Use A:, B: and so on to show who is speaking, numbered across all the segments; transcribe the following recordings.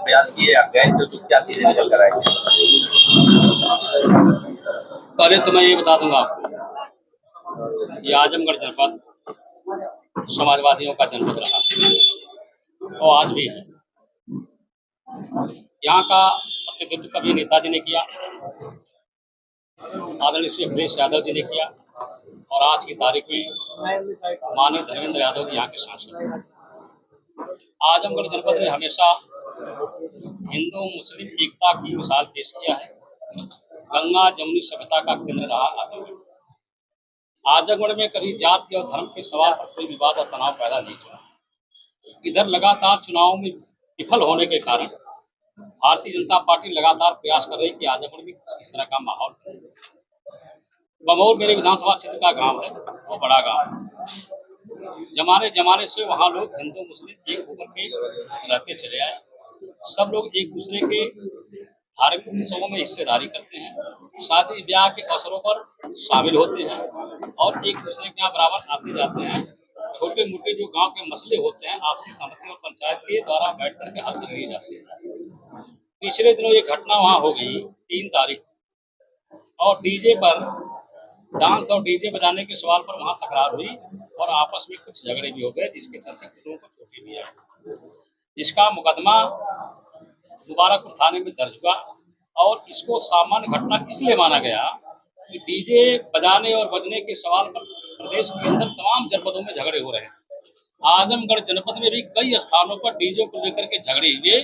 A: प्रयास किए, आप गए थे तो क्या चीजें निकल कर आई?
B: पहले तो मैं ये बता दूंगा आपको, ये आजमगढ़ जनपद समाजवादियों का जनपद रहा और आज भी है। यहाँ का प्रतिनिधित्व कभी नेताजी ने किया, आदरणीय श्री अखिलेश यादव जी ने किया और आज की तारीख में माननीय धर्मेंद्र यादव जी यहाँ के सांसद हैं। आजमगढ़ जनपद ने हमेशा हिंदू मुस्लिम एकता की मिसाल पेश किया है। गंगा जमुनी सभ्यता का केंद्र रहा आजमगढ़। आजमगढ़ में कभी जाति और धर्म के सवाल पर कोई विवाद और तनाव पैदा नहीं हुआ। इधर लगातार चुनाव में विफल होने के कारण भारतीय जनता पार्टी लगातार प्रयास कर रही है कि आजमगढ़ में कुछ इस तरह का माहौल बने। बमौर मेरे विधानसभा क्षेत्र का गांव है और बड़ा गांव है। जमाने से वहाँ लोग हिंदू मुस्लिम एक होकर के रहते चले आए। सब लोग एक दूसरे के धार्मिक उत्सवों में हिस्सेदारी करते हैं, शादी ब्याह के अवसरों पर शामिल होते हैं और एक दूसरे के यहाँ बराबर आते जाते हैं। छोटे मोटे जो गांव के मसले होते हैं आपसी सहमति और पंचायत के द्वारा बैठ करके हल कर लिए जाते हैं। पिछले दिनों ये घटना वहाँ हो गई 3 तारीख और डीजे पर डांस और डीजे बजाने के सवाल पर वहाँ तकरार हुई और आपस में कुछ झगड़े भी हो गए, जिसके चलते कुछ लोगों को चोटें भी आई। इसका मुकदमा मुबारकपुर थाने में दर्ज हुआ और इसको सामान्य घटना इसलिए माना गया कि डीजे बजाने और बजने के सवाल पर प्रदेश के अंदर तमाम जनपदों में झगड़े हो रहे हैं। आजमगढ़ जनपद में भी कई स्थानों पर डीजे को लेकर के झगड़े हुए।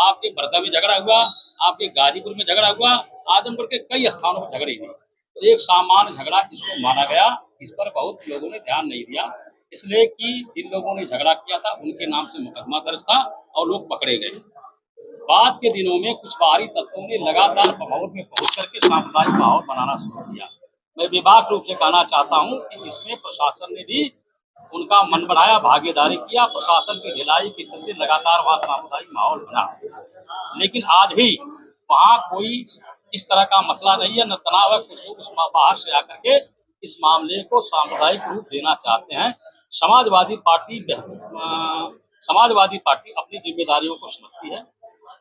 B: आपके बरदा में झगड़ा हुआ, आपके गाजीपुर में झगड़ा हुआ, आजमगढ़ के कई स्थानों पर झगड़े हुए। तो एक सामान्य झगड़ा इसको माना गया। इस पर बहुत लोगों ने ध्यान नहीं दिया, इसलिए कि जिन लोगों ने झगड़ा किया था उनके नाम से मुकदमा दर्ज था और लोग पकड़े गए। बाद के दिनों में कुछ बाहरी तत्वों ने लगातार बमौर में पहुंच करके सांप्रदायिक माहौल बनाना शुरू किया। मैं बेबाक रूप से कहना चाहता हूं कि इसमें प्रशासन ने भी उनका मन बढ़ाया, भागीदारी किया। प्रशासन की ढिलाई के चलते लगातार वहाँ सांप्रदायिक माहौल बना, लेकिन आज भी वहाँ कोई इस तरह का मसला नहीं है, न तनाव है। कुछ लोग उस बाहर से आकर के इस मामले को सांप्रदायिक रूप देना चाहते हैं। समाजवादी पार्टी अपनी जिम्मेदारियों को समझती है।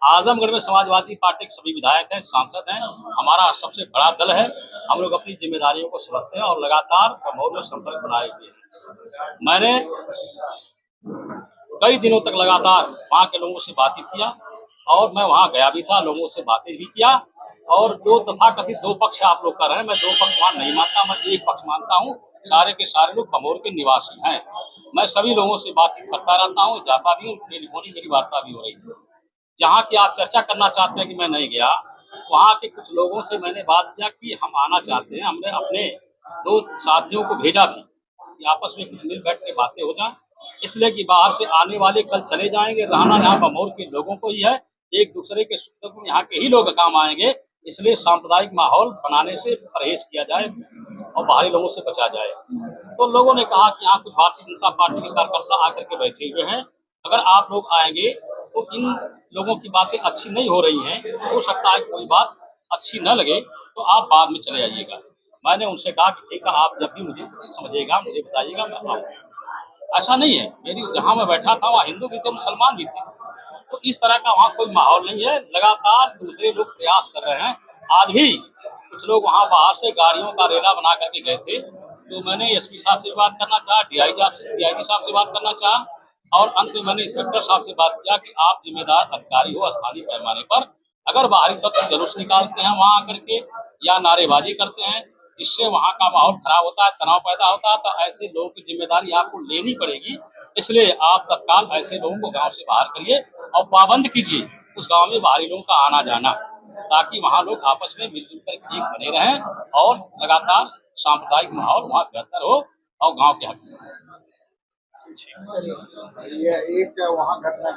B: आजमगढ़ में समाजवादी पार्टी के सभी विधायक हैं, सांसद हैं, हमारा सबसे बड़ा दल है। हम लोग अपनी जिम्मेदारियों को समझते हैं और लगातार बमौर में संपर्क बनाए हुए हैं। मैंने कई दिनों तक लगातार वहाँ के लोगों से बातचीत किया और मैं वहाँ गया भी था, लोगों से बातें भी किया। और जो तथाकथित 2 पक्ष आप लोग कर रहे हैं, मैं 2 पक्ष वहाँ नहीं मानता, मैं एक पक्ष मानता हूँ। सारे के सारे लोग बमौर के निवासी हैं। मैं सभी लोगों से बातचीत करता रहता हूँ, जाता भी हूँ, टेलीफोनिक मेरी वार्ता भी हो रही है। जहाँ की आप चर्चा करना चाहते हैं कि मैं नहीं गया, वहाँ के कुछ लोगों से मैंने बात किया कि हम आना चाहते हैं। हमने अपने 2 साथियों को भेजा भी कि आपस में कुछ मिल बैठ के बातें हो जाएं, इसलिए कि बाहर से आने वाले कल चले जाएंगे। रहना यहाँ बमौर के लोगों को ही है, एक दूसरे के सुख दुख में यहाँ के ही लोग काम आएंगे। इसलिए सांप्रदायिक माहौल बनाने से परहेज किया जाए और बाहरी लोगों से बचा जाए। तो लोगों ने कहा कि यहाँ कुछ भारतीय जनता पार्टी के कार्यकर्ता आकर के बैठे हुए हैं, अगर आप लोग आएंगे तो इन लोगों की बातें अच्छी नहीं हो रही हैं, हो सकता है कोई बात अच्छी न लगे तो आप बाद में चले आइएगा। मैंने उनसे कहा कि ठीक है, आप जब भी मुझे उचित समझिएगा मुझे बताइएगा, मैं आऊँगा। ऐसा नहीं है, मेरी जहाँ मैं बैठा था वहाँ हिंदू भी थे, मुसलमान भी थे, तो इस तरह का वहाँ कोई माहौल नहीं है। लगातार दूसरे लोग प्रयास कर रहे हैं। आज भी कुछ लोग वहाँ बाहर से गाड़ियों का रेला बना करके गए थे, तो मैंने एसपी साहब से बात करना चाहा, डीआईजी साहब से बात करना चाहा और अंत में मैंने इंस्पेक्टर साहब से बात किया कि आप जिम्मेदार अधिकारी हो स्थानीय पैमाने पर, अगर बाहरी तत्व जुलूस निकालते हैं वहाँ आकर के या नारेबाजी करते हैं जिससे वहाँ का माहौल खराब होता है, तनाव पैदा होता है, तो ऐसे लोगों की जिम्मेदारी आपको लेनी पड़ेगी। इसलिए आप तत्काल ऐसे लोगों को गांव से बाहर करिए और पाबंद कीजिए उस गांव में बाहरी लोगों का आना जाना, ताकि वहाँ लोग आपस में मिलजुल कर एक बने रहें और लगातार सांप्रदायिक माहौल वहाँ बेहतर हो और गाँव के हक में।
C: ये एक वहाँ घटना